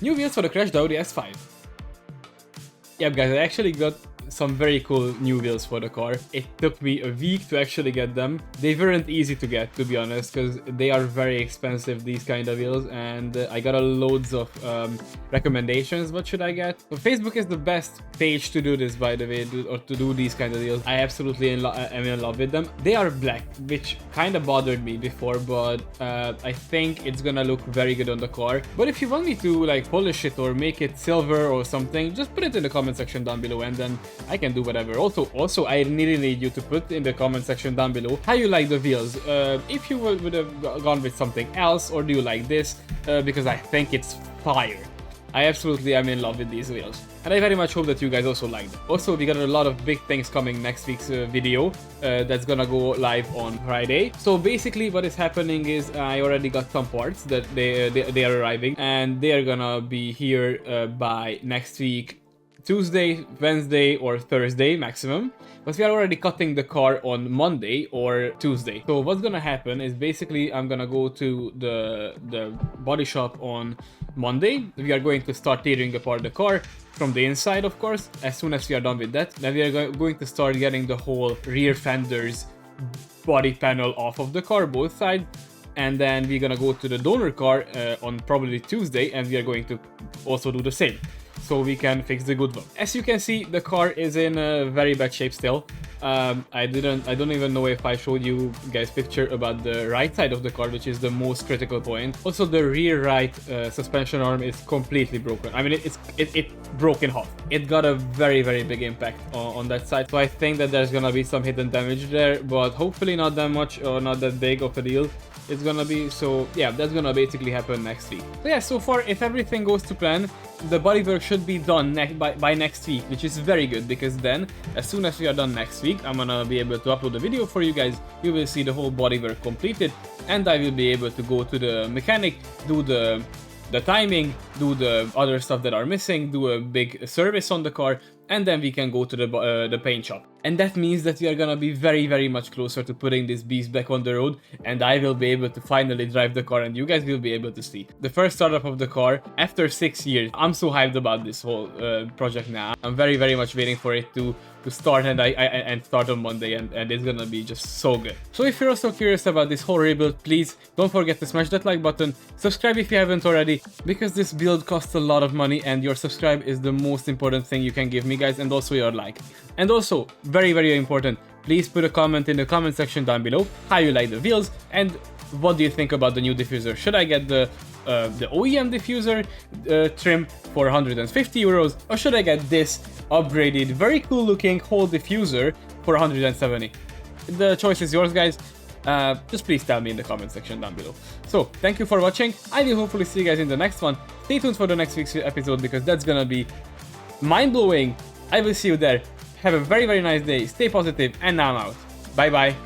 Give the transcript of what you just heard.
New wheels for the crashed Audi S5. Yep guys, I actually got some very cool new wheels for the car. It took me a week to actually get them. They weren't easy to get, to be honest, because they are very expensive, these kind of wheels, and I got a loads of recommendations. What should I get? But Facebook is the best page to do this, by the way, or to do these kind of deals. I absolutely am in love with them. They are black, which kind of bothered me before, but I think it's gonna look very good on the car. But if you want me to like polish it or make it silver or something, just put it in the comment section down below, and then I can do whatever. Also, I really need you to put in the comment section down below how you like the wheels. If you would have gone with something else, or do you like this? Because I think it's fire. I absolutely am in love with these wheels, and I very much hope that you guys also like them. Also, we got a lot of big things coming next week's video that's gonna go live on Friday. So basically what is happening is I already got some parts that they are arriving, and they are gonna be here by next week, Tuesday, Wednesday, or Thursday maximum. But we are already cutting the car on Monday or Tuesday. So what's gonna happen is basically I'm gonna go to the body shop on Monday. We are going to start tearing apart the car from the inside, of course. As soon as we are done with that, then we are going to start getting the whole rear fenders body panel off of the car, both sides. And then we're gonna go to the donor car on probably Tuesday, and we are going to also do the same, so we can fix the good one. As you can see, the car is in a very bad shape still. I don't even know if I showed you guys picture about the right side of the car, which is the most critical point. Also, the rear right suspension arm is completely broken. I mean, it broke in half. It got a very big impact on that side. So I think that there's gonna be some hidden damage there, but hopefully not that much or not that big of a deal. It's gonna be. So yeah, that's gonna basically happen next week. So yeah, so far, if everything goes to plan, the bodywork should be done by next week, which is very good, because then as soon as we are done next week, I'm gonna be able to upload a video for you guys. You will see the whole bodywork completed, and I will be able to go to the mechanic, do the timing, do the other stuff that are missing, do a big service on the car, and then we can go to the paint shop. And that means that we are gonna be very much closer to putting this beast back on the road, and I will be able to finally drive the car, and you guys will be able to see the first startup of the car after 6 years. I'm so hyped about this whole project now. I'm very much waiting for it to start, and start on Monday, and it's gonna be just so good. So if you're also curious about this whole rebuild, please don't forget to smash that like button, subscribe if you haven't already, because this build costs a lot of money, and your subscribe is the most important thing you can give me, guys, and also your like. And also, very important, please put a comment in the comment section down below how you like the wheels, and what do you think about the new diffuser. Should I get the OEM diffuser trim for 150 euros, or should I get this upgraded, very cool looking whole diffuser for 170? The choice is yours, guys. Just please tell me in the comment section down below. So thank you for watching. I will hopefully see you guys in the next one. Stay tuned for the next week's episode, because that's gonna be mind-blowing. I will see you there. Have a very nice day. Stay positive, and now I'm out. Bye bye.